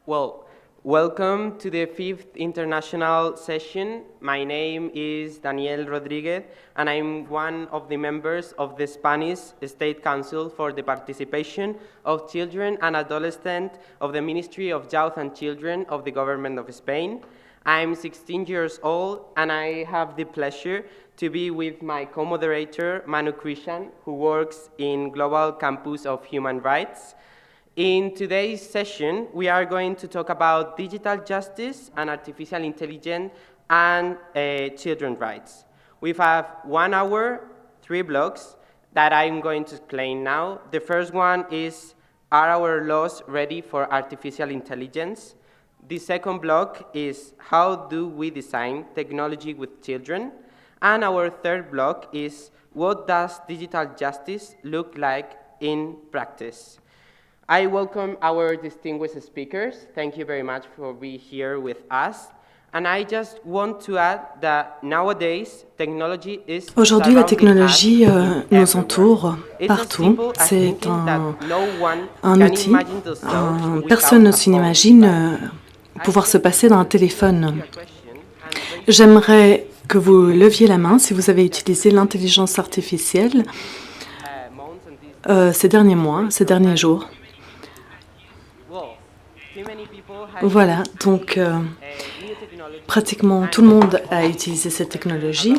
Well, welcome to the fifth international session. My name is Daniel Rodriguez, and I'm one of the members of the Spanish State Council for the Participation of Children and Adolescents of the Ministry of Youth and Children of the Government of Spain. I'm 16 years old, and I have the pleasure to be with my co-moderator, Manu Krishan, who works in Global Campus of Human Rights. In today's session, we are going to talk about digital justice and artificial intelligence and children's rights. We have 1 hour, 3 blocks that I'm going to explain now. The first one is, are our laws ready for artificial intelligence? The second block is, how do we design technology with children? And our third block is, what does digital justice look like in practice? I welcome our distinguished speakers. Thank you very much for being here with us. And I just want to add that nowadays, technology is Aujourd'hui, la technologie nous entoure partout. C'est un outil. Personne ne s'imagine pouvoir se passer d'un téléphone. J'aimerais que vous leviez la main si vous avez utilisé l'intelligence artificielle ces derniers mois, ces derniers jours. Voilà, donc pratiquement tout le monde a utilisé cette technologie.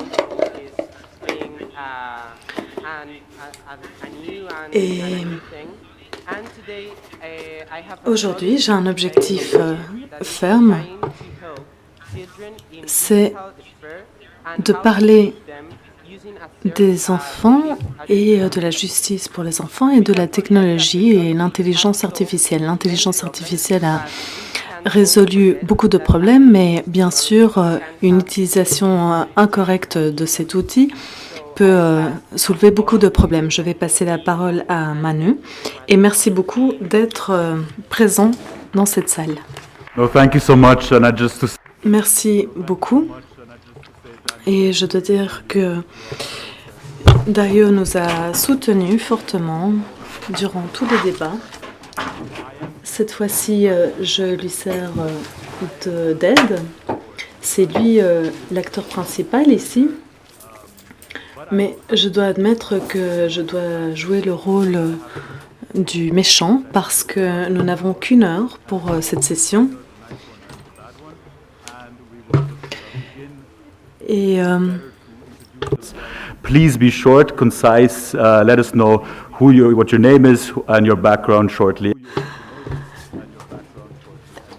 Et aujourd'hui, j'ai un objectif ferme, c'est de parler des enfants et de la justice pour les enfants et de la technologie et l'intelligence artificielle. L'intelligence artificielle a résolu beaucoup de problèmes, mais bien sûr, une utilisation incorrecte de cet outil peut soulever beaucoup de problèmes. Je vais passer la parole à Manu et merci beaucoup d'être présent dans cette salle. No, thank you so much, and Merci beaucoup. Et je dois dire que Dario nous a soutenus fortement durant tous les débats. Cette fois-ci, je lui sers d'aide. C'est lui l'acteur principal ici. Mais je dois admettre que je dois jouer le rôle du méchant parce que nous n'avons qu'une heure pour cette session. Et please be short, concise. Let us know what your name is and your background shortly.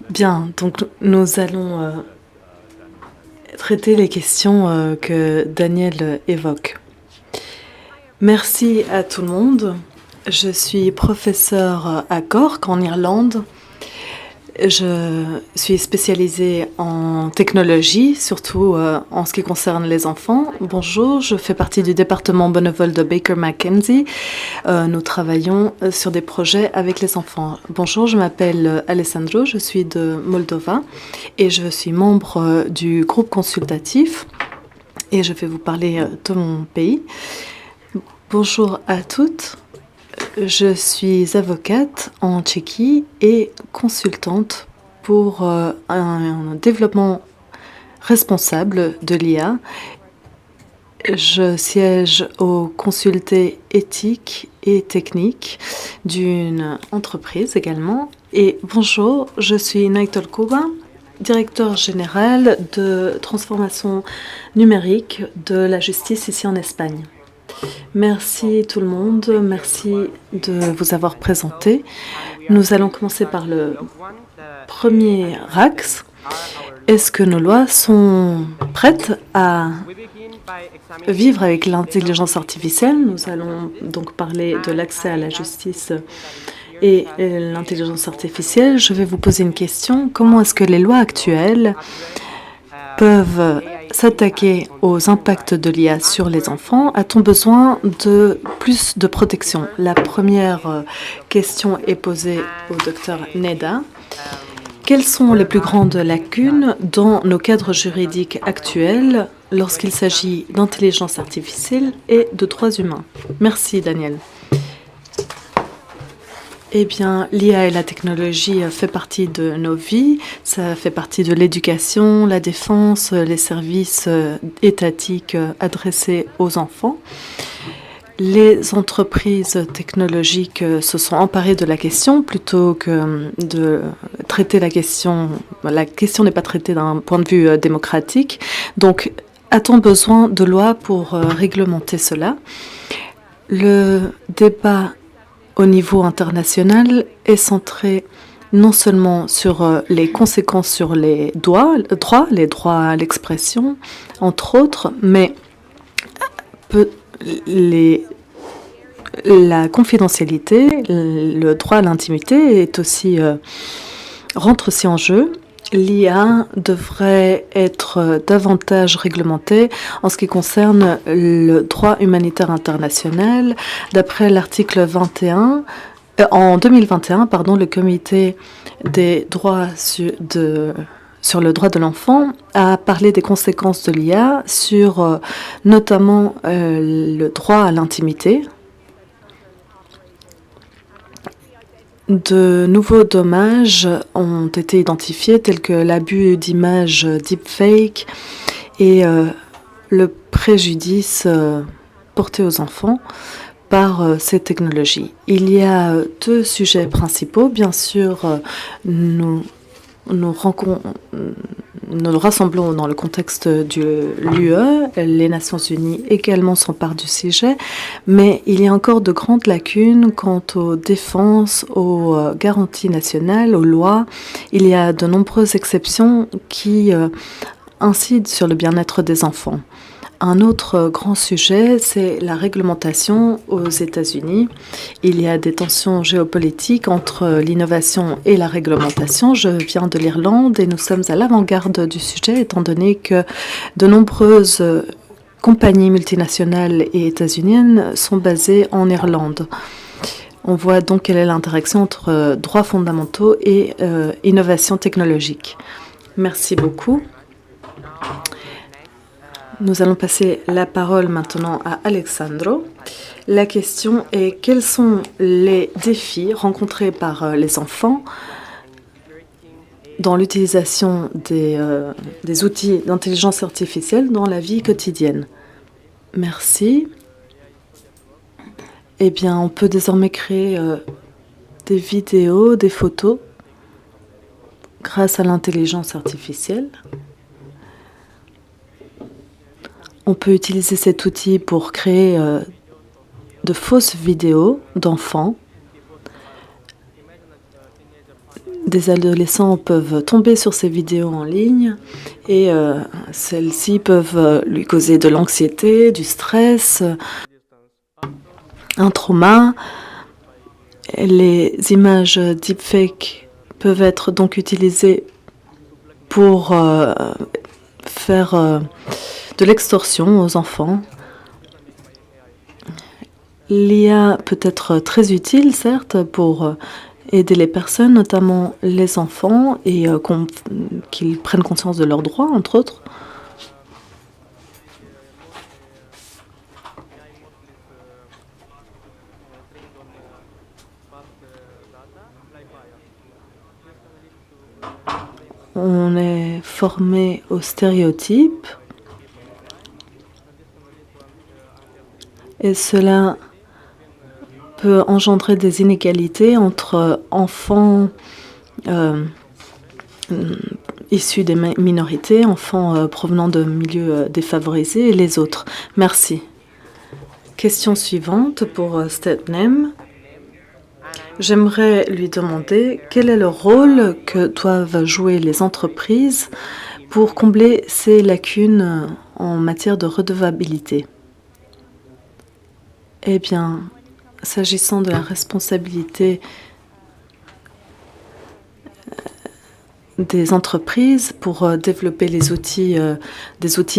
Bien, donc nous allons traiter les questions que Daniel évoque. Merci à tout le monde. Je suis professeur à Cork, en Irlande. Je suis spécialisée en technologie, surtout en ce qui concerne les enfants. Bonjour, je fais partie du département bénévole de Baker McKenzie. Nous travaillons sur des projets avec les enfants. Bonjour, je m'appelle Alessandro, je suis de Moldova et je suis membre du groupe consultatif et je vais vous parler de mon pays. Bonjour à toutes. Je suis avocate en Tchéquie et consultante pour un développement responsable de l'IA. Je siège au consulté éthique et technique d'une entreprise également. Et bonjour, je suis Naitol Kuba, directeur général de transformation numérique de la justice ici en Espagne. Merci tout le monde, merci de vous avoir présenté. Nous allons commencer par le premier axe. Est-ce que nos lois sont prêtes à vivre avec l'intelligence artificielle? Nous allons donc parler de l'accès à la justice et l'intelligence artificielle. Je vais vous poser une question. Comment est-ce que les lois actuelles peuvent s'attaquer aux impacts de l'IA sur les enfants? A-t-on besoin de plus de protection? La première question est posée au docteur Neda. Quelles sont les plus grandes lacunes dans nos cadres juridiques actuels lorsqu'il s'agit d'intelligence artificielle et de droits humains? Merci, Daniel. Eh bien, l'IA et la technologie fait partie de nos vies, ça fait partie de l'éducation, la défense, les services étatiques adressés aux enfants. Les entreprises technologiques se sont emparées de la question plutôt que de traiter la question. La question n'est pas traitée d'un point de vue démocratique. Donc, a-t-on besoin de lois pour réglementer cela? Le débat au niveau international est centré non seulement sur les conséquences sur les droits, les droits à l'expression, entre autres, mais la confidentialité, le droit à l'intimité est aussi, rentre aussi en jeu. L'IA devrait être davantage réglementée en ce qui concerne le droit humanitaire international. D'après l'article 21, en 2021, pardon, le comité des droits sur le droit de l'enfant a parlé des conséquences de l'IA sur notamment le droit à l'intimité. De nouveaux dommages ont été identifiés tels que l'abus d'images deepfake et le préjudice porté aux enfants par ces technologies. Il y a deux sujets principaux. Bien sûr, nous rassemblons dans le contexte de l'UE. Les Nations Unies également s'emparent du sujet, mais il y a encore de grandes lacunes quant aux défenses, aux garanties nationales, aux lois. Il y a de nombreuses exceptions qui incident sur le bien-être des enfants. Un autre grand sujet, c'est la réglementation aux États-Unis. Il y a des tensions géopolitiques entre l'innovation et la réglementation. Je viens de l'Irlande et nous sommes à l'avant-garde du sujet, étant donné que de nombreuses compagnies multinationales et états-uniennes sont basées en Irlande. On voit donc quelle est l'interaction entre droits fondamentaux et innovation technologique. Merci beaucoup. Nous allons passer la parole maintenant à Alexandro. La question est: quels sont les défis rencontrés par les enfants dans l'utilisation des outils d'intelligence artificielle dans la vie quotidienne? Merci. Eh bien, on peut désormais créer des vidéos, des photos grâce à l'intelligence artificielle. On peut utiliser cet outil pour créer de fausses vidéos d'enfants. Des adolescents peuvent tomber sur ces vidéos en ligne et celles-ci peuvent lui causer de l'anxiété, du stress, un trauma. Les images deepfake peuvent être donc utilisées pour faire de l'extorsion aux enfants. L'IA peut être très utile, certes, pour aider les personnes, notamment les enfants, et qu'ils prennent conscience de leurs droits, entre autres. On est formé aux stéréotypes. Et cela peut engendrer des inégalités entre enfants issus des minorités, enfants provenant de milieux défavorisés et les autres. Merci. Question suivante pour Stepnem. J'aimerais lui demander quel est le rôle que doivent jouer les entreprises pour combler ces lacunes en matière de redevabilité. Eh bien, s'agissant de la responsabilité des entreprises pour développer des outils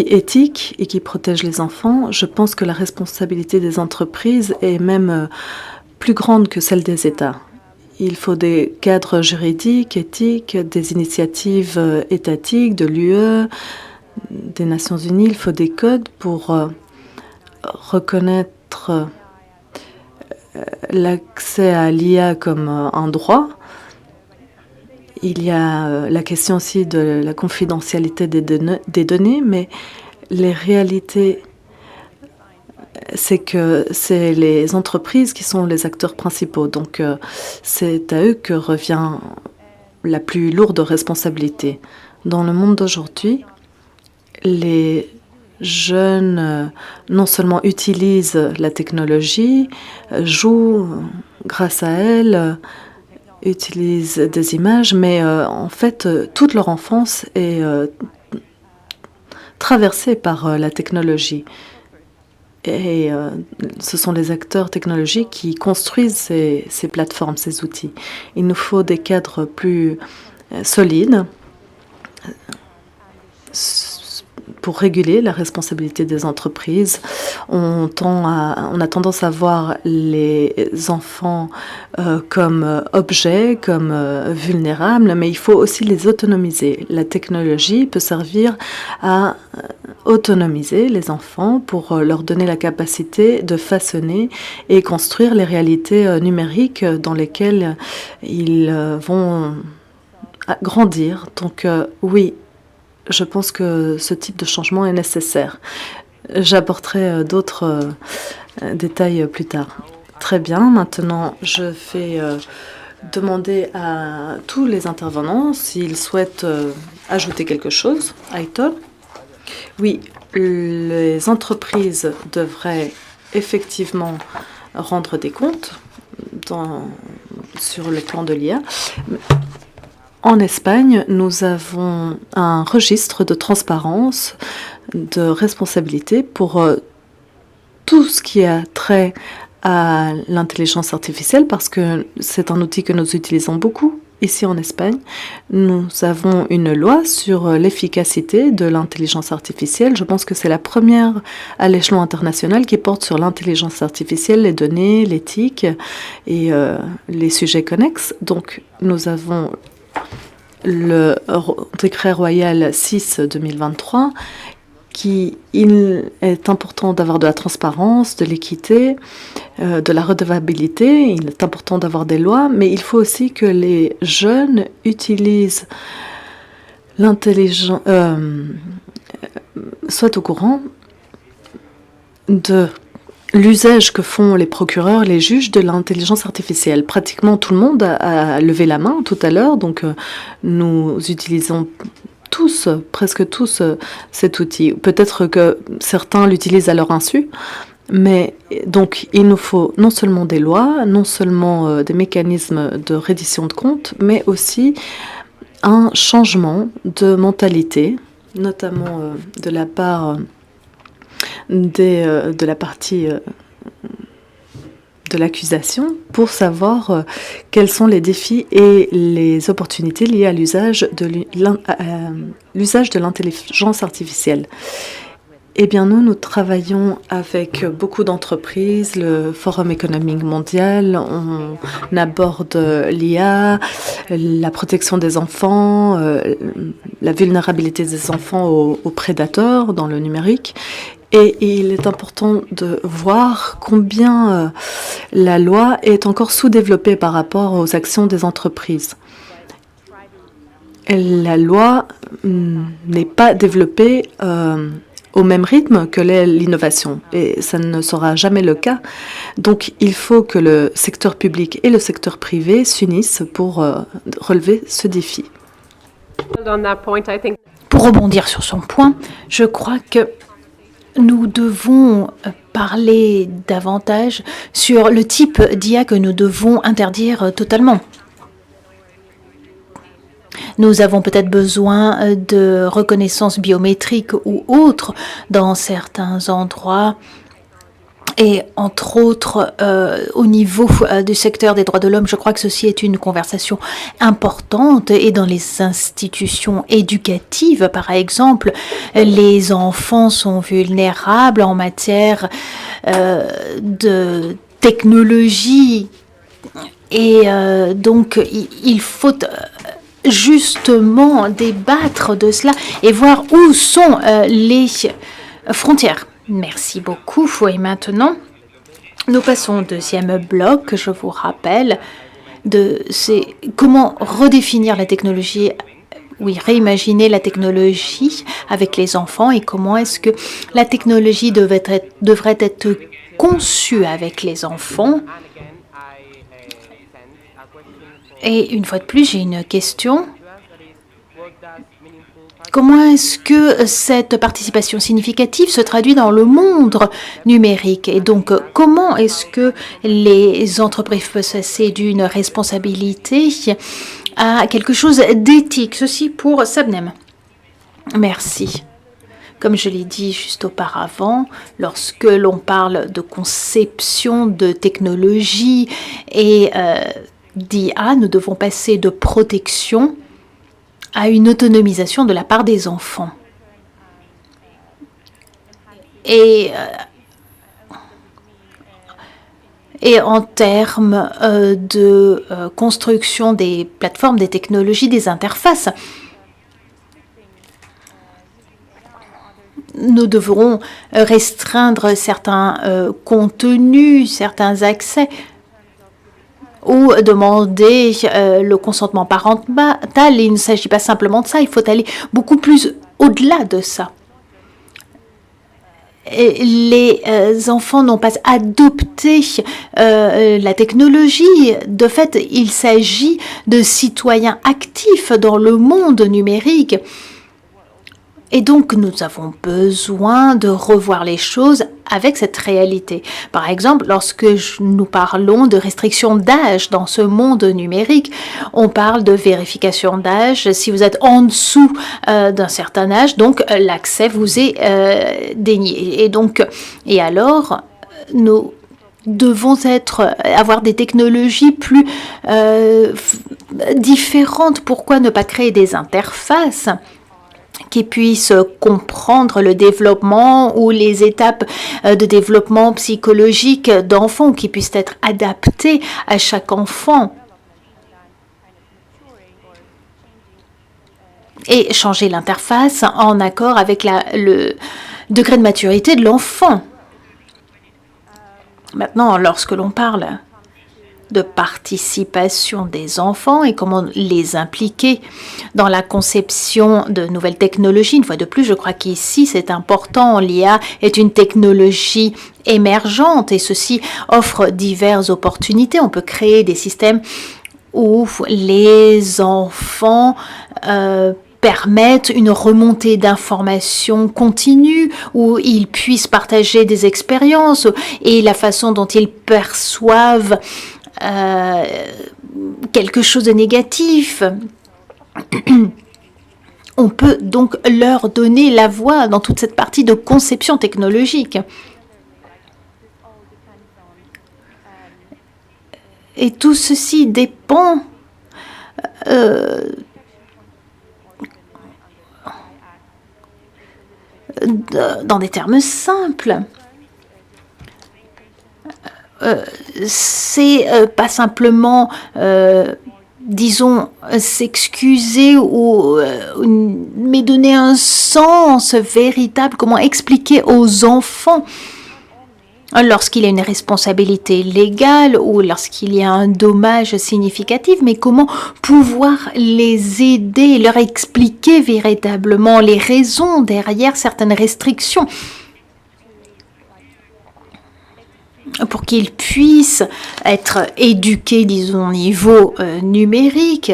éthiques et qui protègent les enfants, je pense que la responsabilité des entreprises est même plus grande que celle des États. Il faut des cadres juridiques, éthiques, des initiatives étatiques de l'UE, des Nations Unies. Il faut des codes pour reconnaître l'accès à l'IA comme un droit. Il y a la question aussi de la confidentialité des données, mais les réalités, c'est que c'est les entreprises qui sont les acteurs principaux. Donc, c'est à eux que revient la plus lourde responsabilité. Dans le monde d'aujourd'hui, les jeunes non seulement utilisent la technologie, jouent grâce à elle, utilisent des images, mais en fait, toute leur enfance est traversée par la technologie. Et ce sont les acteurs technologiques qui construisent ces plateformes, ces outils. Il nous faut des cadres plus solides pour réguler la responsabilité des entreprises. On a tendance à voir les enfants comme objets, comme vulnérables, mais il faut aussi les autonomiser. La technologie peut servir à autonomiser les enfants pour leur donner la capacité de façonner et construire les réalités numériques dans lesquelles ils vont grandir. Donc oui, je pense que ce type de changement est nécessaire. J'apporterai d'autres détails plus tard. Très bien, maintenant je vais demander à tous les intervenants s'ils souhaitent ajouter quelque chose. Aitor? Oui, les entreprises devraient effectivement rendre des comptes sur le plan de l'IA. En Espagne, nous avons un registre de transparence, de responsabilité pour tout ce qui a trait à l'intelligence artificielle, parce que c'est un outil que nous utilisons beaucoup ici en Espagne. Nous avons une loi sur l'efficacité de l'intelligence artificielle. Je pense que c'est la première à l'échelon international qui porte sur l'intelligence artificielle, les données, l'éthique et les sujets connexes. Donc, nous avons le décret royal 6/2023 il est important d'avoir de la transparence, de l'équité, de la redevabilité. Il est important d'avoir des lois, mais il faut aussi que les jeunes utilisent l'intelligence, soient au courant de l'usage que font les procureurs, les juges de l'intelligence artificielle. Pratiquement tout le monde a levé la main tout à l'heure, donc nous utilisons tous, presque tous, cet outil. Peut-être que certains l'utilisent à leur insu, mais donc il nous faut non seulement des lois, non seulement des mécanismes de reddition de comptes, mais aussi un changement de mentalité, notamment de la part de la partie de l'accusation, pour savoir quels sont les défis et les opportunités liées à l'usage de l'intelligence artificielle. Eh bien, nous travaillons avec beaucoup d'entreprises, le Forum économique mondial, on aborde l'IA, la protection des enfants, la vulnérabilité des enfants aux prédateurs dans le numérique. Et il est important de voir combien la loi est encore sous-développée par rapport aux actions des entreprises. La loi n'est pas développée au même rythme que l'innovation, et ça ne sera jamais le cas. Donc il faut que le secteur public et le secteur privé s'unissent pour relever ce défi. Pour rebondir sur son point, je crois que nous devons parler davantage sur le type d'IA que nous devons interdire totalement. Nous avons peut-être besoin de reconnaissance biométrique ou autre dans certains endroits. Et entre autres, au niveau du secteur des droits de l'homme, je crois que ceci est une conversation importante. Et dans les institutions éducatives, par exemple, les enfants sont vulnérables en matière de technologie. Et donc, il faut justement débattre de cela et voir où sont les frontières. Merci beaucoup. Et maintenant, Nous passons au deuxième bloc, je vous rappelle, c'est comment redéfinir la technologie, oui, réimaginer la technologie avec les enfants et comment est-ce que la technologie devrait être conçue avec les enfants. Et une fois de plus, j'ai une question. Comment est-ce que cette participation significative se traduit dans le monde numérique? Et donc, comment est-ce que les entreprises peuvent passer d'une responsabilité à quelque chose d'éthique? Ceci pour Sabnem. Merci. Comme je l'ai dit juste auparavant, lorsque l'on parle de conception de technologie et d'IA, nous devons passer de protection à une autonomisation de la part des enfants. Et en termes de construction des plateformes, des technologies, des interfaces, nous devrons restreindre certains contenus, certains accès, ou demander le consentement parental. Il ne s'agit pas simplement de ça, il faut aller beaucoup plus au-delà de ça. Et les enfants n'ont pas adopté la technologie. De fait, il s'agit de citoyens actifs dans le monde numérique. Et donc, nous avons besoin de revoir les choses avec cette réalité. Par exemple, lorsque nous parlons de restriction d'âge dans ce monde numérique, on parle de vérification d'âge. Si vous êtes en dessous d'un certain âge, donc l'accès vous est dénié. Et alors, nous devons avoir des technologies plus différentes. Pourquoi ne pas créer des interfaces qui puissent comprendre le développement ou les étapes de développement psychologique d'enfants, qui puissent être adaptées à chaque enfant et changer l'interface en accord avec le degré de maturité de l'enfant. Maintenant, lorsque l'on parle de participation des enfants et comment les impliquer dans la conception de nouvelles technologies. Une fois de plus, je crois qu'ici, c'est important. L'IA est une technologie émergente et ceci offre diverses opportunités. On peut créer des systèmes où les enfants permettent une remontée d'informations continue, où ils puissent partager des expériences et la façon dont ils perçoivent quelque chose de négatif. On peut donc leur donner la voix dans toute cette partie de conception technologique. Et tout ceci dépend dans des termes simples. C'est pas simplement, disons, s'excuser mais donner un sens véritable. Comment expliquer aux enfants lorsqu'il y a une responsabilité légale ou lorsqu'il y a un dommage significatif, mais comment pouvoir les aider, leur expliquer véritablement les raisons derrière certaines restrictions, pour qu'ils puissent être éduqués, disons, au niveau numérique,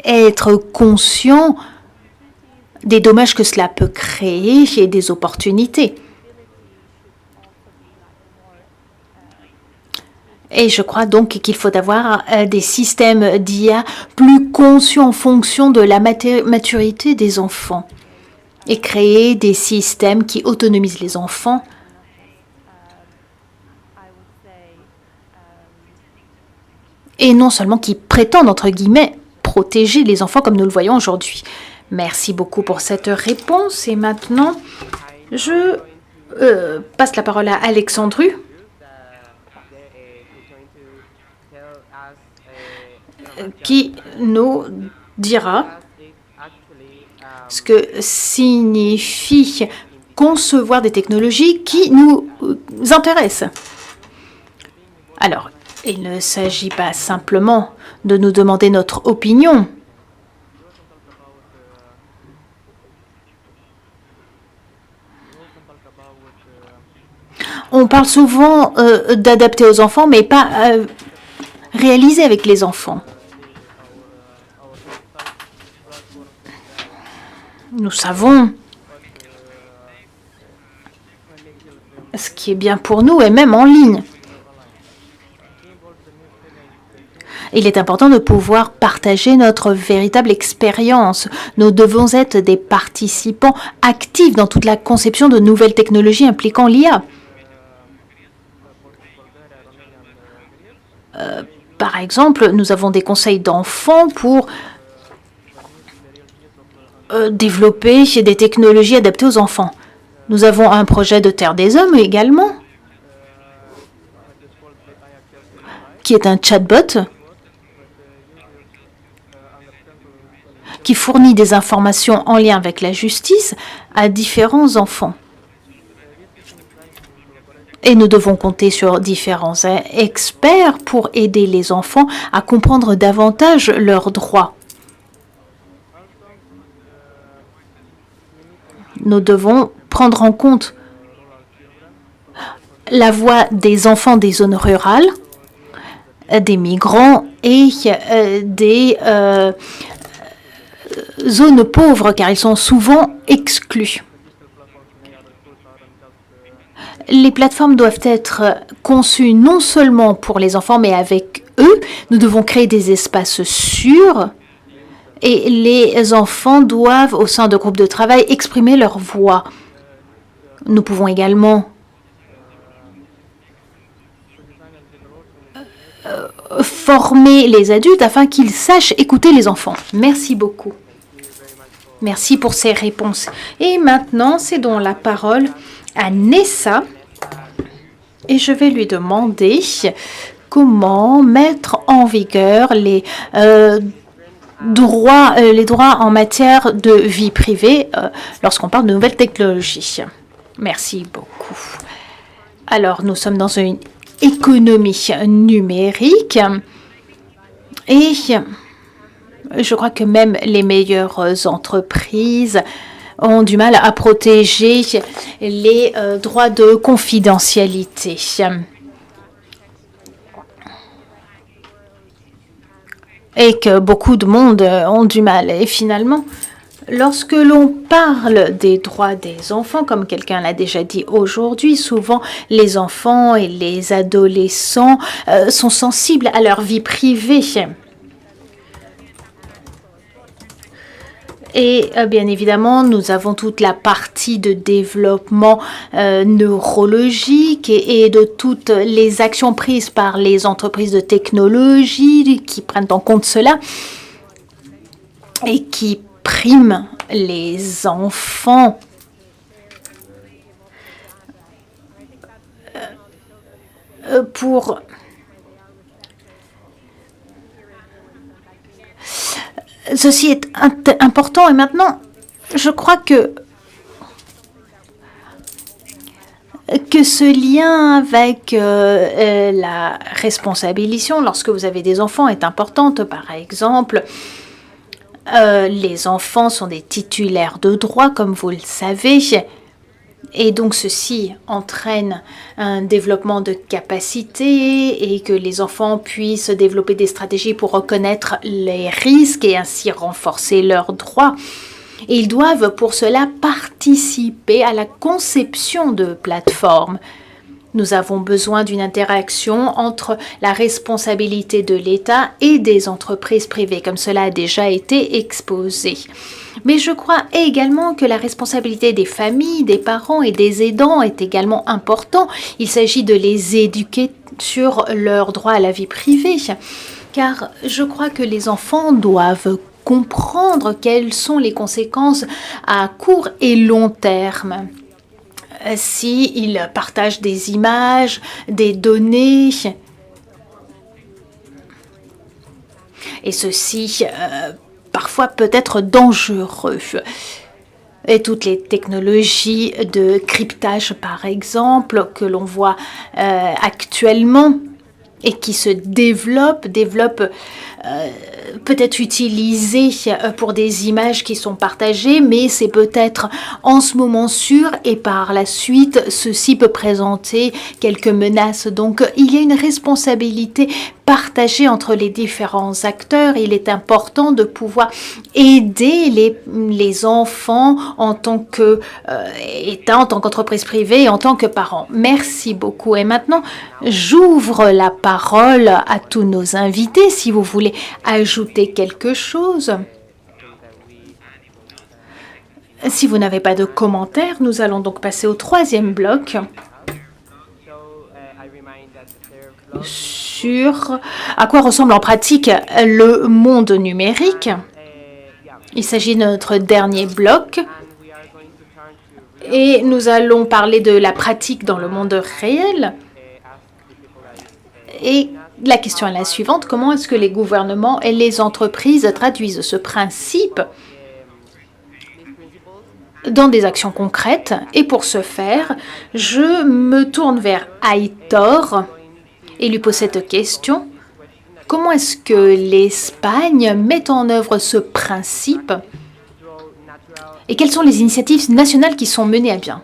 être conscients des dommages que cela peut créer et des opportunités. Et je crois donc qu'il faut avoir des systèmes d'IA plus conscients en fonction de la maturité des enfants et créer des systèmes qui autonomisent les enfants et non seulement qui prétendent, entre guillemets, protéger les enfants comme nous le voyons aujourd'hui. Merci beaucoup pour cette réponse. Et maintenant, je passe la parole à Alexandru, qui nous dira ce que signifie concevoir des technologies qui nous intéressent. Alors, il ne s'agit pas simplement de nous demander notre opinion. On parle souvent d'adapter aux enfants, mais pas réaliser avec les enfants. Nous savons ce qui est bien pour nous, et même en ligne. Il est important de pouvoir partager notre véritable expérience. Nous devons être des participants actifs dans toute la conception de nouvelles technologies impliquant l'IA. Par exemple, nous avons des conseils d'enfants pour développer des technologies adaptées aux enfants. Nous avons un projet de Terre des Hommes également, qui est un chatbot qui fournit des informations en lien avec la justice à différents enfants. Et nous devons compter sur différents experts pour aider les enfants à comprendre davantage leurs droits. Nous devons prendre en compte la voix des enfants des zones rurales, des migrants et des zones pauvres, car ils sont souvent exclus. Les plateformes doivent être conçues non seulement pour les enfants, mais avec eux. Nous devons créer des espaces sûrs et les enfants doivent, au sein de groupes de travail, exprimer leur voix. Nous pouvons également former les adultes afin qu'ils sachent écouter les enfants. Merci beaucoup. Merci pour ces réponses. Et maintenant, cédons la parole à Nessa et je vais lui demander comment mettre en vigueur les droits en matière de vie privée lorsqu'on parle de nouvelles technologies. Merci beaucoup. Alors, nous sommes dans une économie numérique et je crois que même les meilleures entreprises ont du mal à protéger les droits de confidentialité. Et que beaucoup de monde ont du mal. Et finalement, lorsque l'on parle des droits des enfants, comme quelqu'un l'a déjà dit aujourd'hui, souvent les enfants et les adolescents sont sensibles à leur vie privée. Et bien évidemment, nous avons toute la partie de développement neurologique et de toutes les actions prises par les entreprises de technologie qui prennent en compte cela et qui priment les enfants. Pour ceci est important et maintenant, je crois que ce lien avec la responsabilisation lorsque vous avez des enfants est importante. Par exemple, les enfants sont des titulaires de droits, comme vous le savez. Et donc, ceci entraîne un développement de capacités et que les enfants puissent développer des stratégies pour reconnaître les risques et ainsi renforcer leurs droits. Et ils doivent pour cela participer à la conception de plateformes. Nous avons besoin d'une interaction entre la responsabilité de l'État et des entreprises privées, comme cela a déjà été exposé. Mais je crois également que la responsabilité des familles, des parents et des aidants est également importante. Il s'agit de les éduquer sur leur droit à la vie privée, car je crois que les enfants doivent comprendre quelles sont les conséquences à court et long terme. S'ils partagent des images, des données, et ceci parfois peut être dangereux. et toutes les technologies de cryptage, par exemple, que l'on voit actuellement et qui se développent peut-être utilisées pour des images qui sont partagées, mais c'est peut-être en ce moment sûr et par la suite, ceci peut présenter quelques menaces. Donc, il y a une responsabilité partagée entre les différents acteurs. Il est important de pouvoir aider les enfants en tant qu'État, en tant qu'entreprise privée et en tant que parents. Merci beaucoup. Et maintenant, j'ouvre la parole à tous nos invités. Si vous voulez ajouter quelque chose. Si vous n'avez pas de commentaires, nous allons donc passer au troisième bloc sur à quoi ressemble en pratique le monde numérique. Il s'agit de notre dernier bloc et nous allons parler de la pratique dans le monde réel. Et la question est la suivante: comment est-ce que les gouvernements et les entreprises traduisent ce principe dans des actions concrètes? Et pour ce faire, je me tourne vers Aitor et lui pose cette question. Comment est-ce que l'Espagne met en œuvre ce principe? Et quelles sont les initiatives nationales qui sont menées à bien?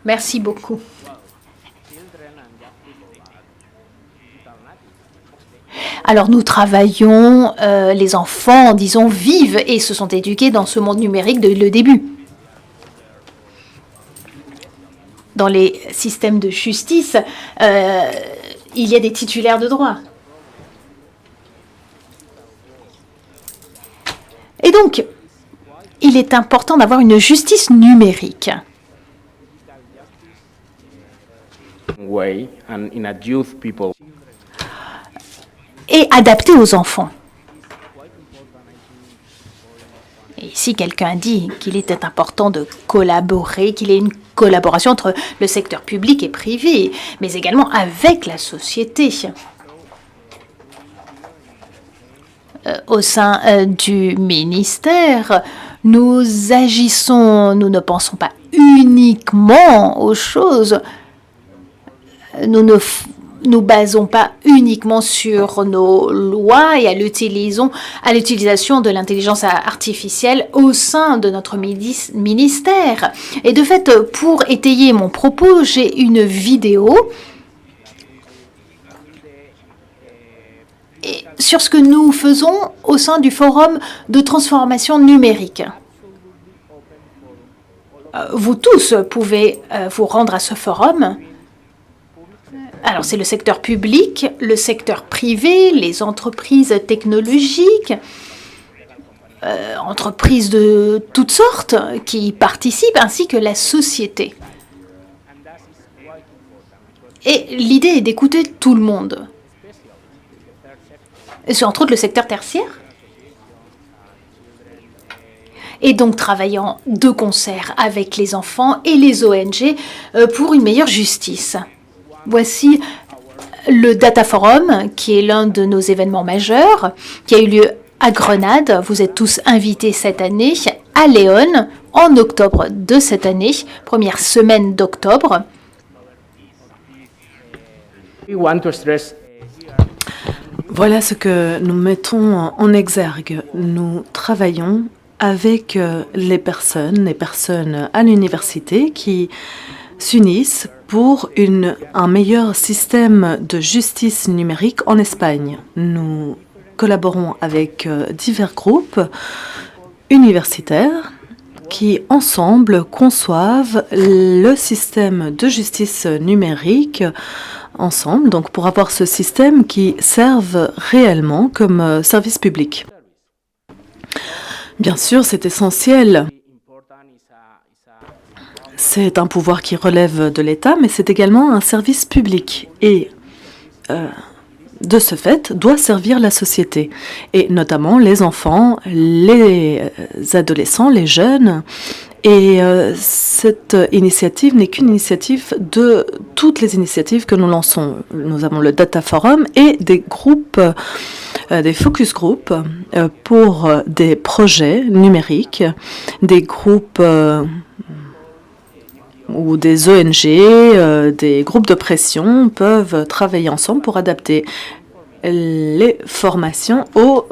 Merci beaucoup. Alors nous travaillons, les enfants, disons, vivent et se sont éduqués dans ce monde numérique dès le début. Dans les systèmes de justice, il y a des titulaires de droit. Et donc, il est important d'avoir une justice numérique. Et adapté aux enfants. Et ici, quelqu'un a dit qu'il était important de collaborer, qu'il y ait une collaboration entre le secteur public et privé, mais également avec la société. Au sein du ministère, nous agissons, nous ne pensons pas uniquement aux choses, nous ne nous basons pas uniquement sur nos lois et à l'utilisation de l'intelligence artificielle au sein de notre ministère. Et de fait, pour étayer mon propos, j'ai une vidéo sur ce que nous faisons au sein du Forum de transformation numérique. Vous tous pouvez vous rendre à ce forum. Alors, c'est le secteur public, le secteur privé, les entreprises technologiques, entreprises de toutes sortes qui participent, ainsi que la société. Et l'idée est d'écouter tout le monde. C'est entre autres le secteur tertiaire. Et donc travaillant de concert avec les enfants et les ONG pour une meilleure justice. Voici le Data Forum, qui est l'un de nos événements majeurs, qui a eu lieu à Grenade. Vous êtes tous invités cette année à Léon, en octobre de cette année, première semaine d'octobre. Voilà ce que nous mettons en exergue. Nous travaillons avec les personnes à l'université qui s'unissent pour un meilleur système de justice numérique en Espagne. Nous collaborons avec divers groupes universitaires qui, ensemble, conçoivent le système de justice numérique ensemble, donc pour avoir ce système qui serve réellement comme service public. Bien sûr, c'est essentiel. C'est un pouvoir qui relève de l'État, mais c'est également un service public et, de ce fait, doit servir la société, et notamment les enfants, les adolescents, les jeunes Et cette initiative n'est qu'une initiative de toutes les initiatives que nous lançons. Nous avons le Data Forum et des groupes, des focus groups pour des projets numériques, des groupes où des ONG, des groupes de pression peuvent travailler ensemble pour adapter les formations aux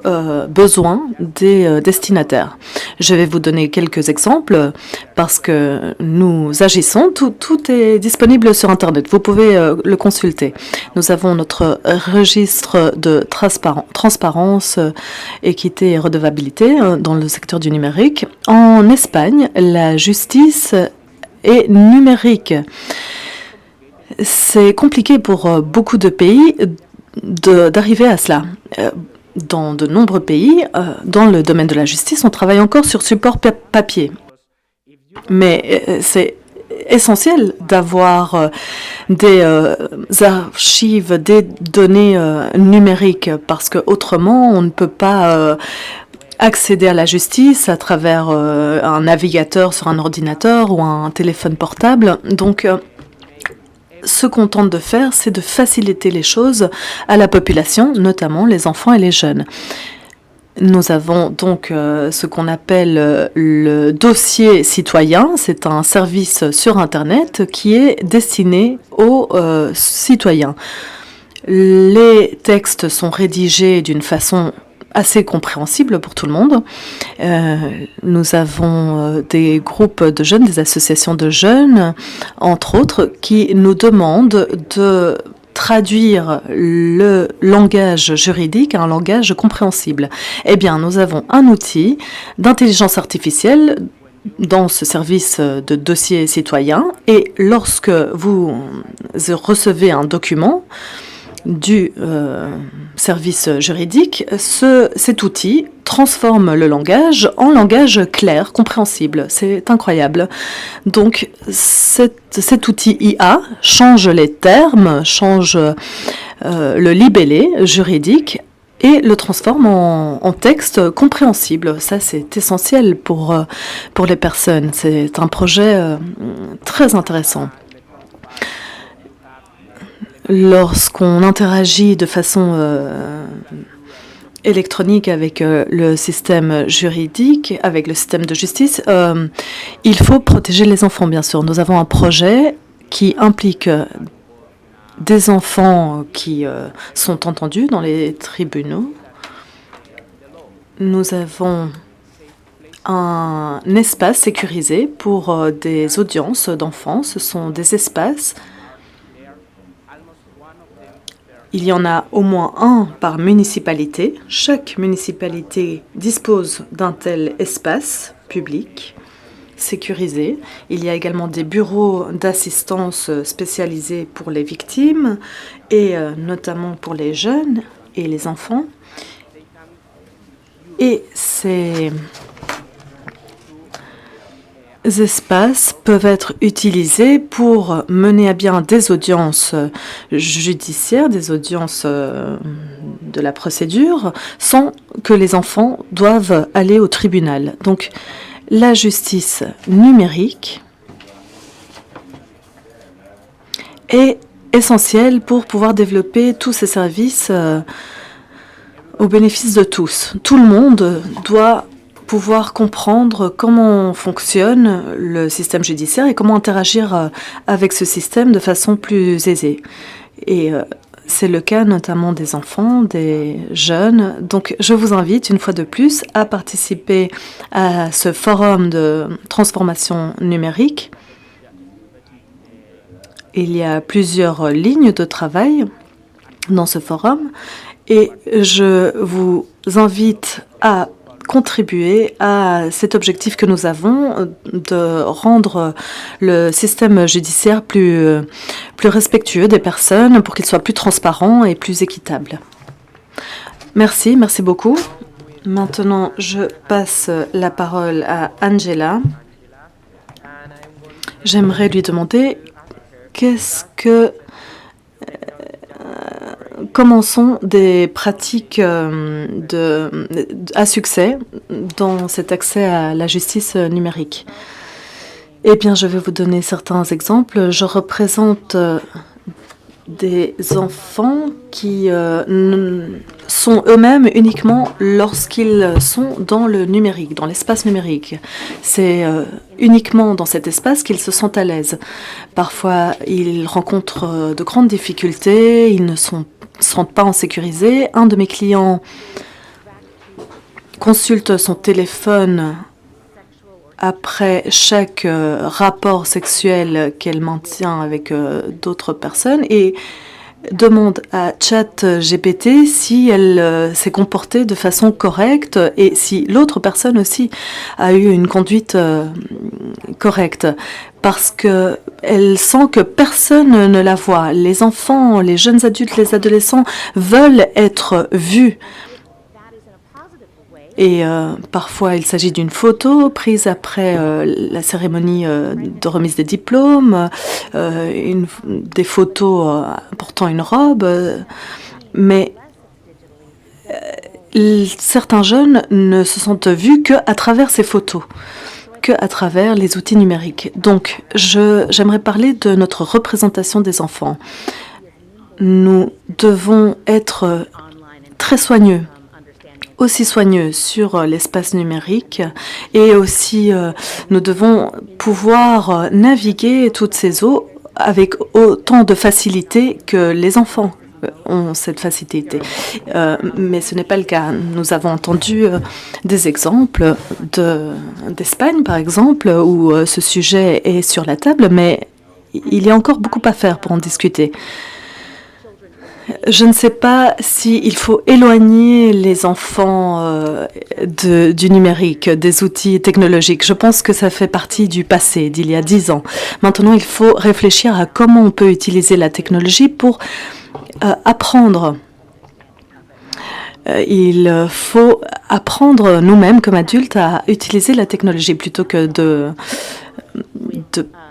besoins des destinataires. Je vais vous donner quelques exemples parce que nous agissons. Tout est disponible sur Internet. Vous pouvez le consulter. Nous avons notre registre de transparence, équité et redevabilité dans le secteur du numérique. En Espagne, la justice est numérique. C'est compliqué pour beaucoup de pays d'arriver à cela. Dans de nombreux pays, dans le domaine de la justice, on travaille encore sur support papier. Mais c'est essentiel d'avoir des archives, des données numériques, parce que autrement, on ne peut pas accéder à la justice à travers un navigateur sur un ordinateur ou un téléphone portable. Donc, ce qu'on tente de faire, c'est de faciliter les choses à la population, notamment les enfants et les jeunes. Nous avons donc ce qu'on appelle le dossier citoyen. C'est un service sur Internet qui est destiné aux citoyens. Les textes sont rédigés d'une façon assez compréhensible pour tout le monde. Nous avons des groupes de jeunes, des associations de jeunes, entre autres, qui nous demandent de traduire le langage juridique à un langage compréhensible. Eh bien, nous avons un outil d'intelligence artificielle dans ce service de dossier citoyen, et lorsque vous recevez un document du service juridique, cet outil transforme le langage en langage clair, compréhensible. C'est incroyable. Donc, cet outil IA change les termes, change le libellé juridique et le transforme en texte compréhensible. Ça, c'est essentiel pour les personnes. C'est un projet très intéressant. Lorsqu'on interagit de façon électronique avec le système juridique, avec le système de justice, il faut protéger les enfants, bien sûr. Nous avons un projet qui implique des enfants qui sont entendus dans les tribunaux. Nous avons un espace sécurisé pour des audiences d'enfants. Ce sont des espaces. Il y en a au moins un par municipalité. Chaque municipalité dispose d'un tel espace public sécurisé. Il y a également des bureaux d'assistance spécialisés pour les victimes et notamment pour les jeunes et les enfants. Et ces espaces peuvent être utilisés pour mener à bien des audiences judiciaires, des audiences de la procédure, sans que les enfants doivent aller au tribunal. Donc, la justice numérique est essentielle pour pouvoir développer tous ces services au bénéfice de tous. Tout le monde doit pouvoir comprendre comment fonctionne le système judiciaire et comment interagir avec ce système de façon plus aisée. Et c'est le cas notamment des enfants, des jeunes. Donc je vous invite une fois de plus à participer à ce forum de transformation numérique. Il y a plusieurs lignes de travail dans ce forum et je vous invite à contribuer à cet objectif que nous avons de rendre le système judiciaire plus respectueux des personnes pour qu'il soit plus transparent et plus équitable. Merci beaucoup. Maintenant, je passe la parole à Angela. J'aimerais lui demander comment sont des pratiques à succès dans cet accès à la justice numérique. Eh bien, je vais vous donner certains exemples. Je représente des enfants qui sont eux-mêmes uniquement lorsqu'ils sont dans le numérique, dans l'espace numérique. C'est uniquement dans cet espace qu'ils se sentent à l'aise. Parfois, ils rencontrent de grandes difficultés, ils ne se sentent pas en sécurité. Un de mes clients consulte son téléphone après chaque rapport sexuel qu'elle maintient avec d'autres personnes et demande à ChatGPT si elle s'est comportée de façon correcte et si l'autre personne aussi a eu une conduite correcte. Parce qu'elle sent que personne ne la voit. Les enfants, les jeunes adultes, les adolescents veulent être vus. Et parfois, il s'agit d'une photo prise après la cérémonie de remise des diplômes, des photos portant une robe. Mais certains jeunes ne se sentent vus qu'à travers ces photos, qu'à travers les outils numériques. Donc, j'aimerais parler de notre représentation des enfants. Nous devons être très soigneux, aussi soigneux sur l'espace numérique et aussi nous devons pouvoir naviguer toutes ces eaux avec autant de facilité que les enfants ont cette facilité. Mais ce n'est pas le cas. Nous avons entendu des exemples d'Espagne, par exemple, où ce sujet est sur la table, mais il y a encore beaucoup à faire pour en discuter. Je ne sais pas s'il faut éloigner les enfants du numérique, des outils technologiques. Je pense que ça fait partie du passé, d'il y a 10 ans. Maintenant, il faut réfléchir à comment on peut utiliser la technologie pour apprendre. Il faut apprendre nous-mêmes, comme adultes, à utiliser la technologie plutôt que de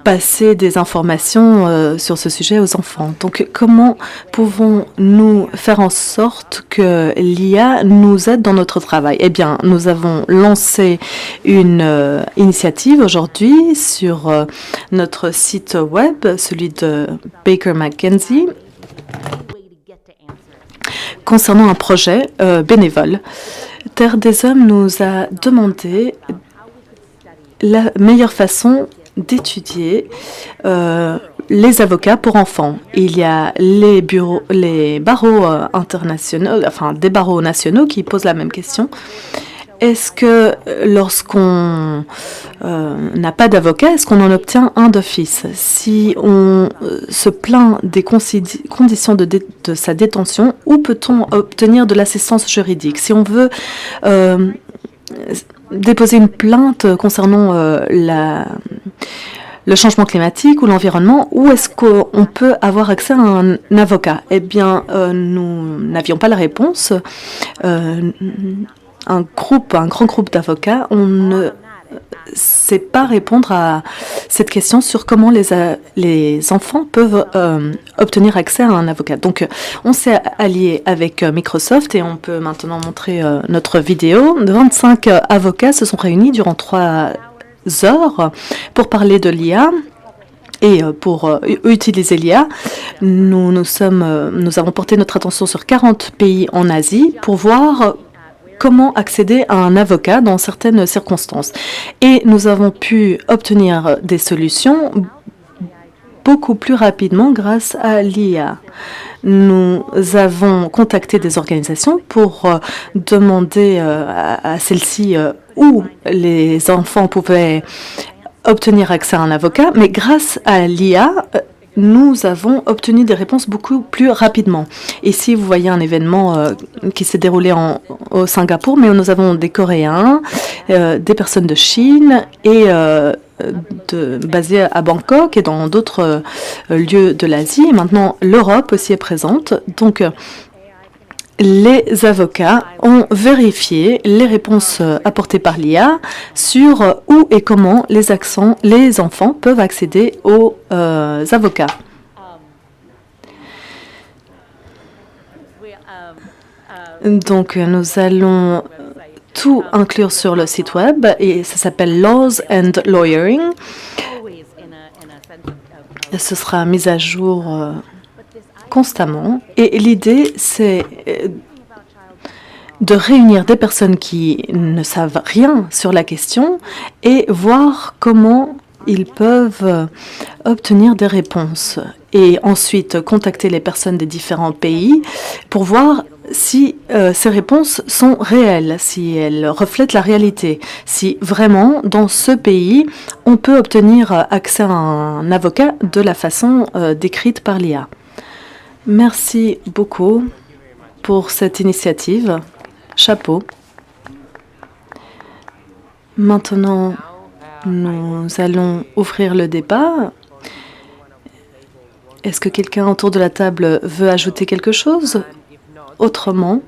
passer des informations sur ce sujet aux enfants. Donc, comment pouvons-nous faire en sorte que l'IA nous aide dans notre travail? Eh bien, nous avons lancé une initiative aujourd'hui sur notre site web, celui de Baker McKenzie, concernant un projet bénévole. Terre des Hommes nous a demandé la meilleure façon d'étudier les avocats pour enfants. Il y a les barreaux internationaux, enfin des barreaux nationaux qui posent la même question. Est-ce que lorsqu'on n'a pas d'avocat, est-ce qu'on en obtient un d'office? Si on se plaint des conditions de sa détention, où peut-on obtenir de l'assistance juridique? Si on veut déposer une plainte concernant le changement climatique ou l'environnement, où est-ce qu'on peut avoir accès à un avocat? Eh bien, nous n'avions pas la réponse. Un grand groupe d'avocats, on ne sait pas répondre à cette question sur comment les enfants peuvent obtenir accès à un avocat. Donc, on s'est allié avec Microsoft et on peut maintenant montrer notre vidéo. 25 avocats se sont réunis durant 3 heures pour parler de l'IA. Et pour utiliser l'IA, nous avons porté notre attention sur 40 pays en Asie pour voir comment accéder à un avocat dans certaines circonstances. Et nous avons pu obtenir des solutions beaucoup plus rapidement grâce à l'IA. Nous avons contacté des organisations pour demander à celles-ci où les enfants pouvaient obtenir accès à un avocat, mais grâce à l'IA, nous avons obtenu des réponses beaucoup plus rapidement. Ici, vous voyez un événement qui s'est déroulé au Singapour, mais nous avons des Coréens, des personnes de Chine et basées à Bangkok et dans d'autres lieux de l'Asie. Et maintenant, l'Europe aussi est présente. Donc, les avocats ont vérifié les réponses apportées par l'IA sur où et comment les enfants peuvent accéder aux avocats. Donc, nous allons tout inclure sur le site web et ça s'appelle Laws and Lawyering. Ce sera mis à jour constamment. Et l'idée, c'est de réunir des personnes qui ne savent rien sur la question et voir comment ils peuvent obtenir des réponses. Et ensuite, contacter les personnes des différents pays pour voir si ces réponses sont réelles, si elles reflètent la réalité, si vraiment, dans ce pays, on peut obtenir accès à un avocat de la façon décrite par l'IA. Merci beaucoup pour cette initiative. Chapeau. Maintenant, nous allons ouvrir le débat. Est-ce que quelqu'un autour de la table veut ajouter quelque chose? Autrement,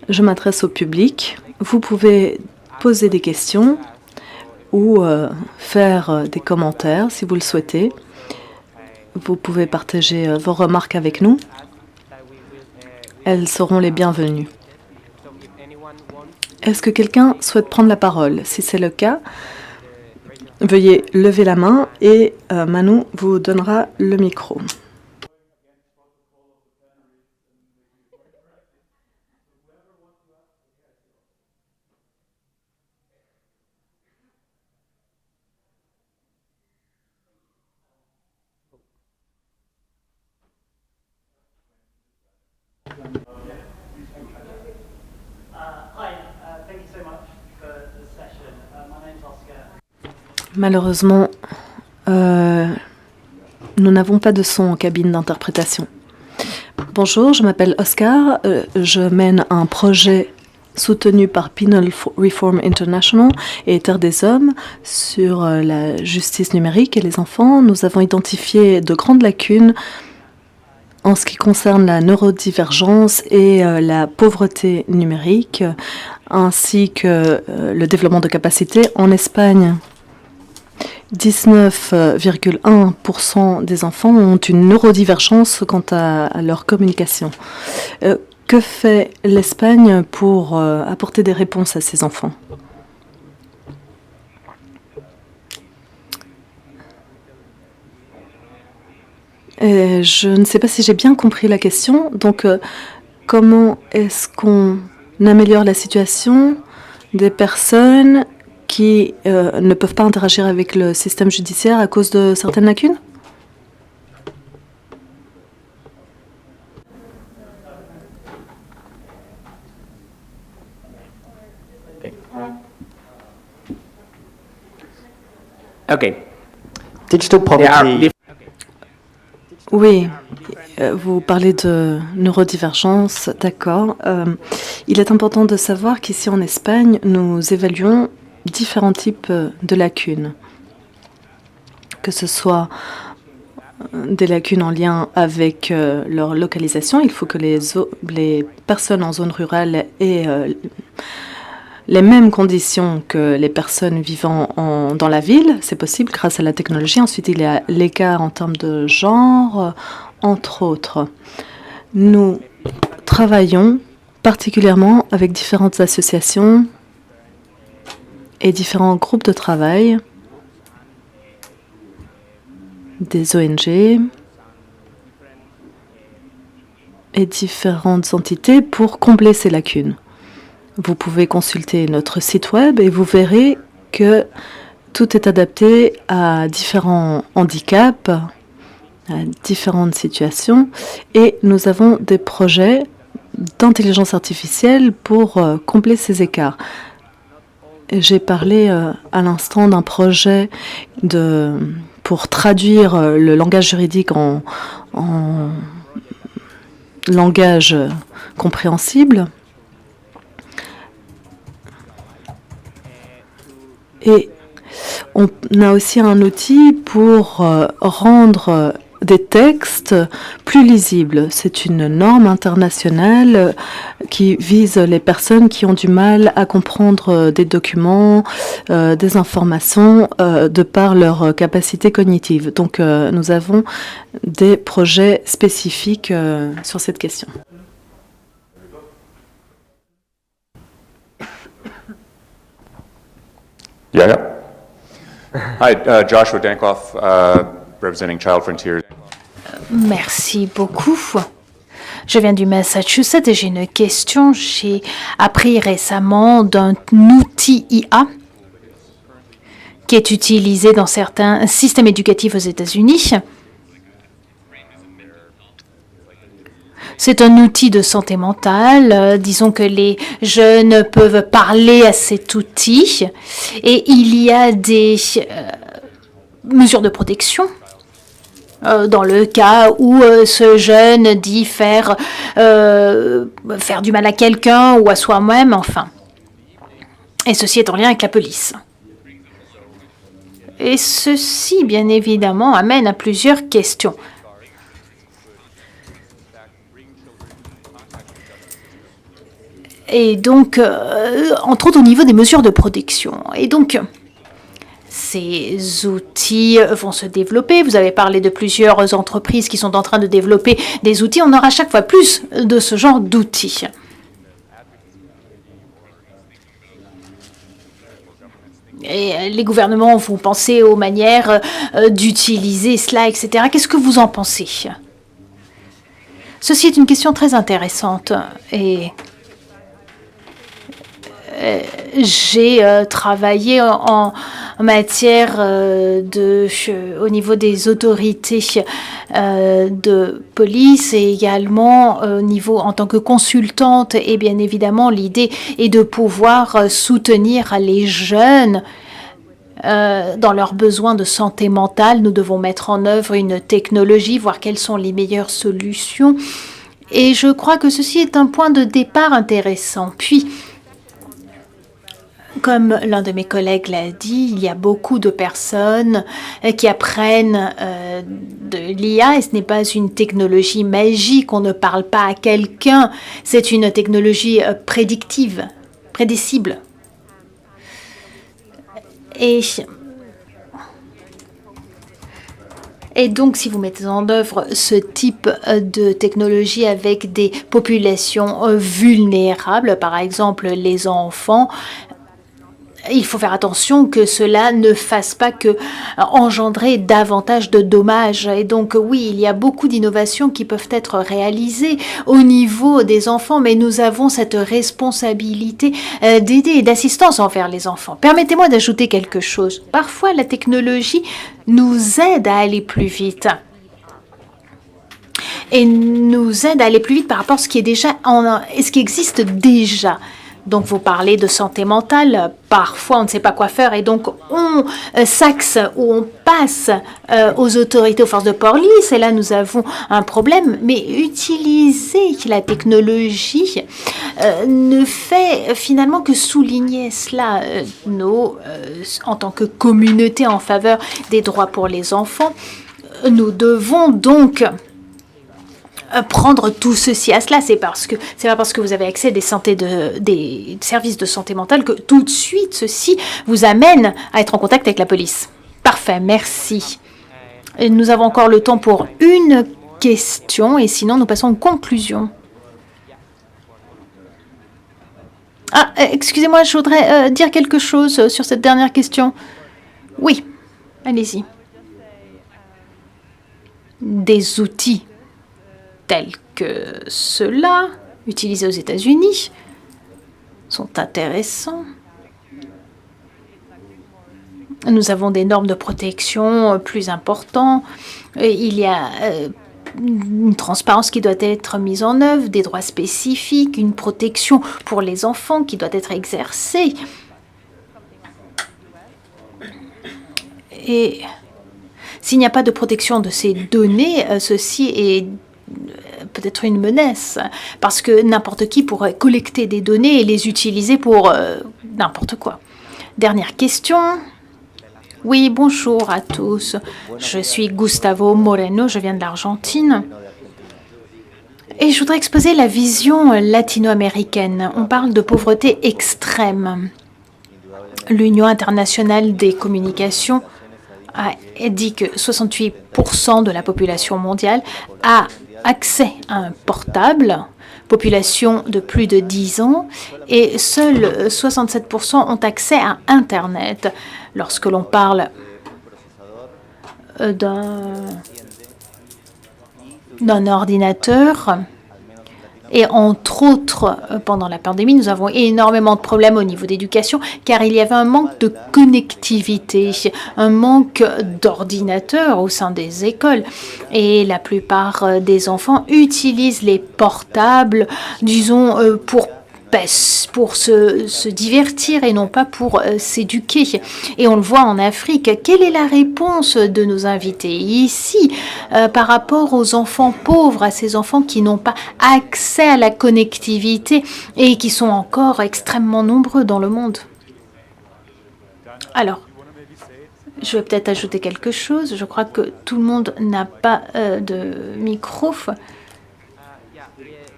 je m'adresse au public. Vous pouvez poser des questions ou faire des commentaires si vous le souhaitez. Vous pouvez partager vos remarques avec nous. Elles seront les bienvenues. Est-ce que quelqu'un souhaite prendre la parole? Si c'est le cas, veuillez lever la main et Manu vous donnera le micro. Malheureusement, nous n'avons pas de son en cabine d'interprétation. Bonjour, je m'appelle Oscar. Je mène un projet soutenu par Penal Reform International et Terre des Hommes sur la justice numérique et les enfants. Nous avons identifié de grandes lacunes en ce qui concerne la neurodivergence et la pauvreté numérique, ainsi que le développement de capacités en Espagne. 19,1% des enfants ont une neurodivergence quant à leur communication. Que fait l'Espagne pour apporter des réponses à ces enfants? Je ne sais pas si j'ai bien compris la question. Donc, comment est-ce qu'on améliore la situation des personnes qui ne peuvent pas interagir avec le système judiciaire à cause de certaines lacunes? Okay. Digital poverty. Oui, vous parlez de neurodivergence, d'accord. Il est important de savoir qu'ici en Espagne, nous évaluons différents types de lacunes, que ce soit des lacunes en lien avec leur localisation. Il faut que les personnes en zone rurale aient les mêmes conditions que les personnes vivant dans la ville. C'est possible grâce à la technologie. Ensuite, il y a l'écart en termes de genre, entre autres. Nous travaillons particulièrement avec différentes associations et différents groupes de travail, des ONG et différentes entités pour combler ces lacunes. Vous pouvez consulter notre site web et vous verrez que tout est adapté à différents handicaps, à différentes situations, et nous avons des projets d'intelligence artificielle pour combler ces écarts. J'ai parlé à l'instant d'un projet pour traduire le langage juridique en langage compréhensible. Et on a aussi un outil pour rendre des textes plus lisibles. C'est une norme internationale qui vise les personnes qui ont du mal à comprendre des documents, des informations de par leur capacité cognitive. Donc nous avons des projets spécifiques sur cette question. Yeah. Hi, Joshua Dankoff, representing Child Frontiers. Merci beaucoup. Je viens du Massachusetts et j'ai une question. J'ai appris récemment d'un outil IA qui est utilisé dans certains systèmes éducatifs aux États-Unis. C'est un outil de santé mentale. Disons que les jeunes peuvent parler à cet outil et il y a des mesures de protection dans le cas où ce jeune dit faire du mal à quelqu'un ou à soi-même, enfin. Et ceci est en lien avec la police. Et ceci, bien évidemment, amène à plusieurs questions. Et donc, entre autres au niveau des mesures de protection. Et donc, ces outils vont se développer. Vous avez parlé de plusieurs entreprises qui sont en train de développer des outils. On aura chaque fois plus de ce genre d'outils. Et les gouvernements vont penser aux manières d'utiliser cela, etc. Qu'est-ce que vous en pensez? Ceci est une question très intéressante. Et j'ai travaillé en matière au niveau des autorités de police et également au niveau en tant que consultante. Et bien évidemment, l'idée est de pouvoir soutenir les jeunes dans leurs besoins de santé mentale. Nous devons mettre en œuvre une technologie, voir quelles sont les meilleures solutions. Et je crois que ceci est un point de départ intéressant. Puis, comme l'un de mes collègues l'a dit, il y a beaucoup de personnes qui apprennent de l'IA et ce n'est pas une technologie magique, on ne parle pas à quelqu'un, c'est une technologie prédicible. Et donc, si vous mettez en œuvre ce type de technologie avec des populations vulnérables, par exemple les enfants, il faut faire attention que cela ne fasse pas que engendrer davantage de dommages. Et donc, oui, il y a beaucoup d'innovations qui peuvent être réalisées au niveau des enfants, mais nous avons cette responsabilité d'aider et d'assistance envers les enfants. Permettez-moi d'ajouter quelque chose. Parfois, la technologie nous aide à aller plus vite. Et nous aide à aller plus vite par rapport à ce qui existe déjà. Donc, vous parlez de santé mentale. Parfois, on ne sait pas quoi faire et donc on s'axe ou on passe aux autorités, aux forces de police. Et là, nous avons un problème. Mais utiliser la technologie ne fait finalement que souligner cela. En tant que communauté en faveur des droits pour les enfants, nous devons donc prendre tout ceci à cela. C'est pas parce que vous avez accès à des services de santé mentale que tout de suite ceci vous amène à être en contact avec la police. Parfait, merci. Et nous avons encore le temps pour une question et sinon nous passons aux conclusions. Ah, excusez-moi, je voudrais dire quelque chose sur cette dernière question. Oui, allez-y. Des outils tels que ceux-là, utilisés aux États-Unis, sont intéressants. Nous avons des normes de protection plus importantes. Il y a une transparence qui doit être mise en œuvre, des droits spécifiques, une protection pour les enfants qui doit être exercée. Et s'il n'y a pas de protection de ces données, ceci est peut-être une menace, parce que n'importe qui pourrait collecter des données et les utiliser pour n'importe quoi. Dernière question. Oui, bonjour à tous. Je suis Gustavo Moreno, je viens de l'Argentine. Et je voudrais exposer la vision latino-américaine. On parle de pauvreté extrême. L'Union internationale des communications a dit que 68% de la population mondiale a accès à un portable, population de plus de 10 ans, et seuls 67% ont accès à Internet. Lorsque l'on parle d'un ordinateur. Et entre autres, pendant la pandémie, nous avons énormément de problèmes au niveau d'éducation, car il y avait un manque de connectivité, un manque d'ordinateurs au sein des écoles. Et la plupart des enfants utilisent les portables, disons, pour se divertir et non pas pour s'éduquer. Et on le voit en Afrique. Quelle est la réponse de nos invités ici par rapport aux enfants pauvres, à ces enfants qui n'ont pas accès à la connectivité et qui sont encore extrêmement nombreux dans le monde? Alors, je vais peut-être ajouter quelque chose. Je crois que tout le monde n'a pas de micro.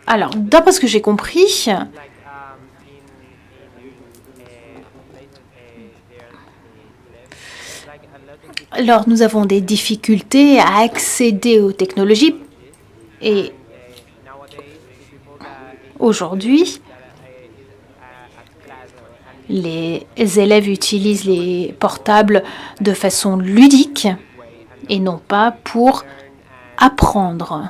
Alors, d'après ce que j'ai compris, alors, nous avons des difficultés à accéder aux technologies et aujourd'hui, les élèves utilisent les portables de façon ludique et non pas pour apprendre.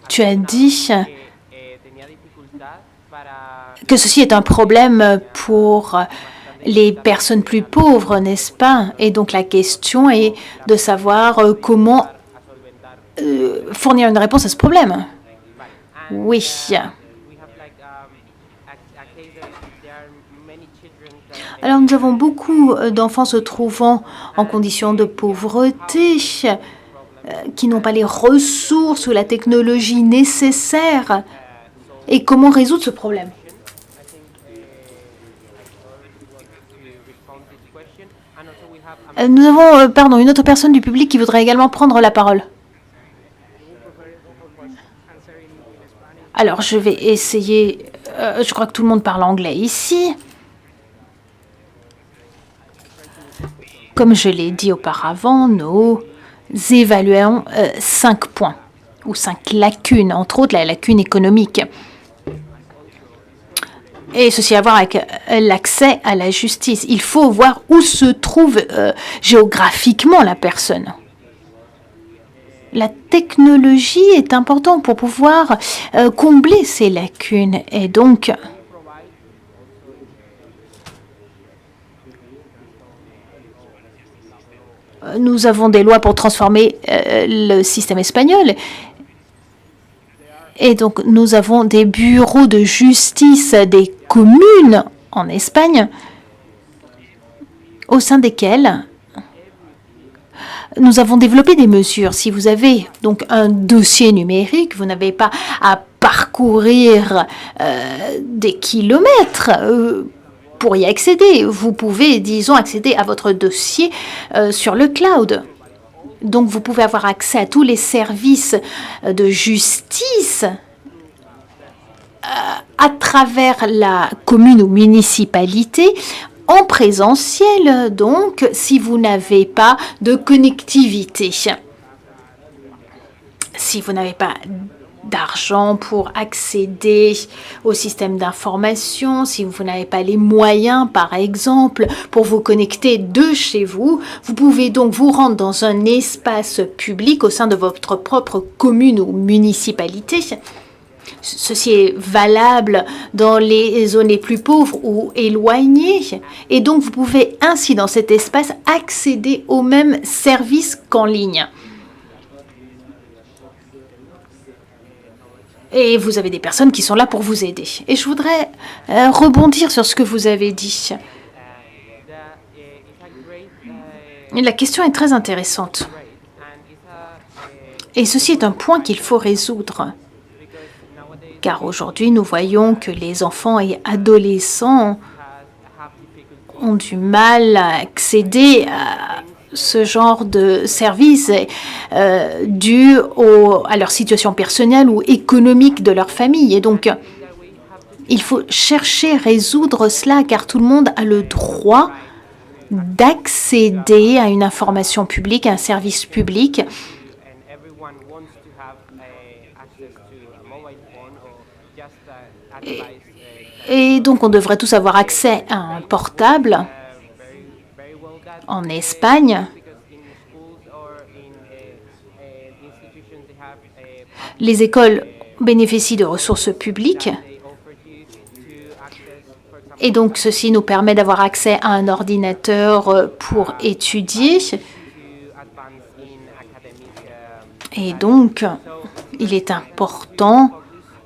Tu as dit que ceci est un problème pour les personnes plus pauvres, n'est-ce pas? Et donc la question est de savoir comment fournir une réponse à ce problème. Oui. Alors nous avons beaucoup d'enfants se trouvant en condition de pauvreté, qui n'ont pas les ressources ou la technologie nécessaire. Et comment résoudre ce problème? Nous avons, une autre personne du public qui voudrait également prendre la parole. Alors, je vais essayer. Je crois que tout le monde parle anglais ici. Comme je l'ai dit auparavant, nous évaluons 5 points ou 5 lacunes, entre autres la lacune économique. Et ceci a à voir avec l'accès à la justice. Il faut voir où se trouve géographiquement la personne. La technologie est importante pour pouvoir combler ces lacunes. Et donc, nous avons des lois pour transformer le système espagnol. Et donc, nous avons des bureaux de justice des communes en Espagne, au sein desquels nous avons développé des mesures. Si vous avez donc un dossier numérique, vous n'avez pas à parcourir des kilomètres pour y accéder. Vous pouvez, disons, accéder à votre dossier sur le cloud. Donc, vous pouvez avoir accès à tous les services de justice à travers la commune ou municipalité en présentiel, donc, si vous n'avez pas de connectivité. Si vous n'avez pas d'argent pour accéder au système d'information, si vous n'avez pas les moyens, par exemple, pour vous connecter de chez vous, vous pouvez donc vous rendre dans un espace public au sein de votre propre commune ou municipalité. Ceci est valable dans les zones les plus pauvres ou éloignées. Et donc, vous pouvez ainsi, dans cet espace, accéder aux mêmes services qu'en ligne. Et vous avez des personnes qui sont là pour vous aider. Et je voudrais rebondir sur ce que vous avez dit. La question est très intéressante. Et ceci est un point qu'il faut résoudre. Car aujourd'hui, nous voyons que les enfants et adolescents ont du mal à accéder à ce genre de services dû à leur situation personnelle ou économique de leur famille. Et donc, il faut chercher à résoudre cela, car tout le monde a le droit d'accéder à une information publique, à un service public. Et donc, on devrait tous avoir accès à un portable en Espagne. Les écoles bénéficient de ressources publiques et donc ceci nous permet d'avoir accès à un ordinateur pour étudier. Et donc, il est important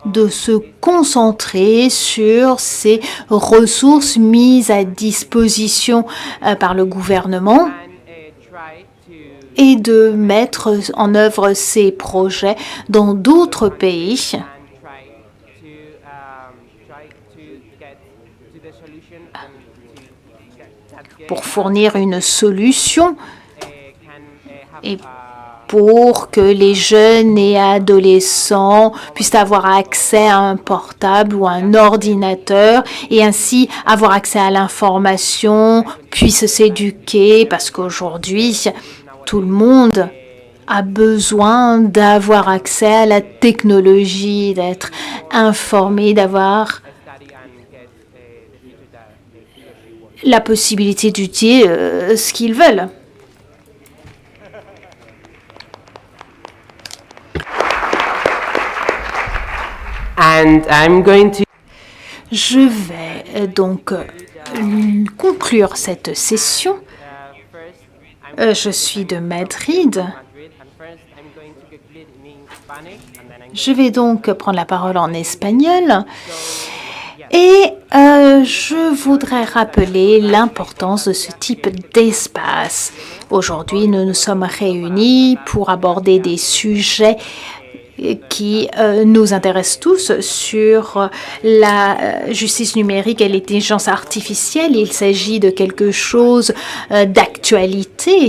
de se concentrer sur ces ressources mises à disposition par le gouvernement et de mettre en œuvre ces projets dans d'autres pays pour fournir une solution et pour que les jeunes et adolescents puissent avoir accès à un portable ou un ordinateur et ainsi avoir accès à l'information, puissent s'éduquer parce qu'aujourd'hui, tout le monde a besoin d'avoir accès à la technologie, d'être informé, d'avoir la possibilité d'étudier ce qu'ils veulent. And I'm going to... Je vais donc conclure cette session. Je suis de Madrid. Je vais donc prendre la parole en espagnol. Et je voudrais rappeler l'importance de ce type d'espace. Aujourd'hui, nous nous sommes réunis pour aborder des sujets qui nous intéressent tous sur la justice numérique et l'intelligence artificielle. Il s'agit de quelque chose d'actualité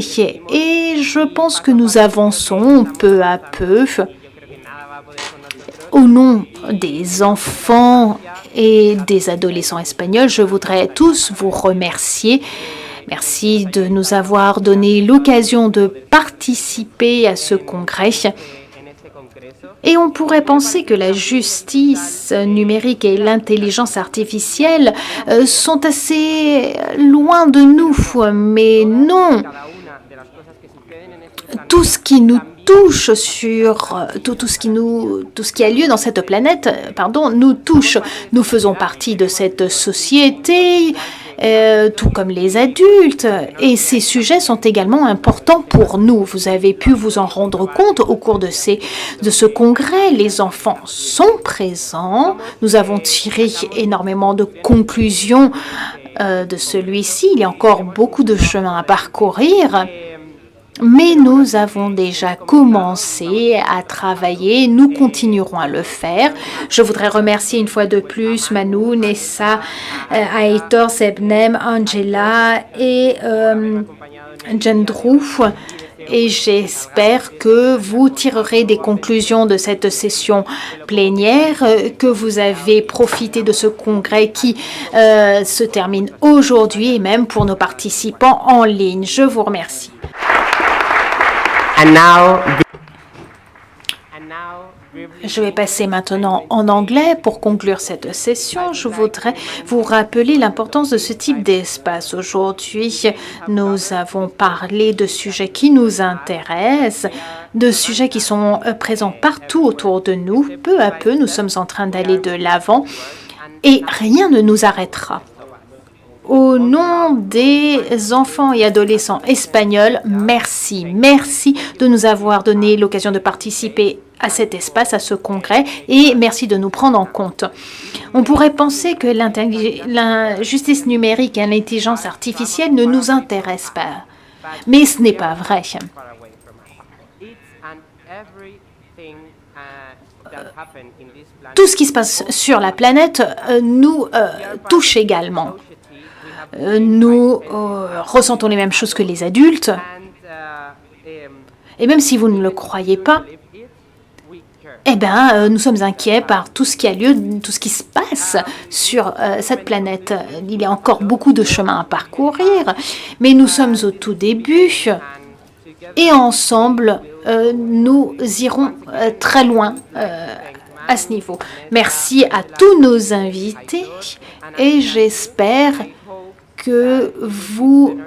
et je pense que nous avançons peu à peu. Au nom des enfants et des adolescents espagnols, je voudrais tous vous remercier. Merci de nous avoir donné l'occasion de participer à ce congrès. Et on pourrait penser que la justice numérique et l'intelligence artificielle sont assez loin de nous, mais non. Tout ce qui nous touche sur tout ce qui a lieu dans cette planète, nous touche. Nous faisons partie de cette société, tout comme les adultes, et ces sujets sont également importants pour nous. Vous avez pu vous en rendre compte au cours de ce congrès. Les enfants sont présents. Nous avons tiré énormément de conclusions de celui-ci. Il y a encore beaucoup de chemin à parcourir. Mais nous avons déjà commencé à travailler, nous continuerons à le faire. Je voudrais remercier une fois de plus Manu, Nessa, Aitor, Sebnem, Angela et Jendrou. Et j'espère que vous tirerez des conclusions de cette session plénière, que vous avez profité de ce congrès qui se termine aujourd'hui et même pour nos participants en ligne. Je vous remercie. Je vais passer maintenant en anglais pour conclure cette session. Je voudrais vous rappeler l'importance de ce type d'espace. Aujourd'hui, nous avons parlé de sujets qui nous intéressent, de sujets qui sont présents partout autour de nous. Peu à peu, nous sommes en train d'aller de l'avant et rien ne nous arrêtera. Au nom des enfants et adolescents espagnols, merci. Merci de nous avoir donné l'occasion de participer à cet espace, à ce congrès, et merci de nous prendre en compte. On pourrait penser que la justice numérique et l'intelligence artificielle ne nous intéressent pas, mais ce n'est pas vrai. Tout ce qui se passe sur la planète nous touche également. Nous ressentons les mêmes choses que les adultes. Et même si vous ne le croyez pas, nous sommes inquiets par tout ce qui a lieu, tout ce qui se passe sur cette planète. Il y a encore beaucoup de chemin à parcourir, mais nous sommes au tout début et ensemble, nous irons très loin à ce niveau. Merci à tous nos invités et j'espère que vous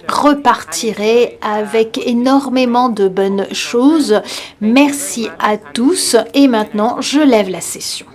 repartirez avec énormément de bonnes choses. Merci à tous et maintenant je lève la session.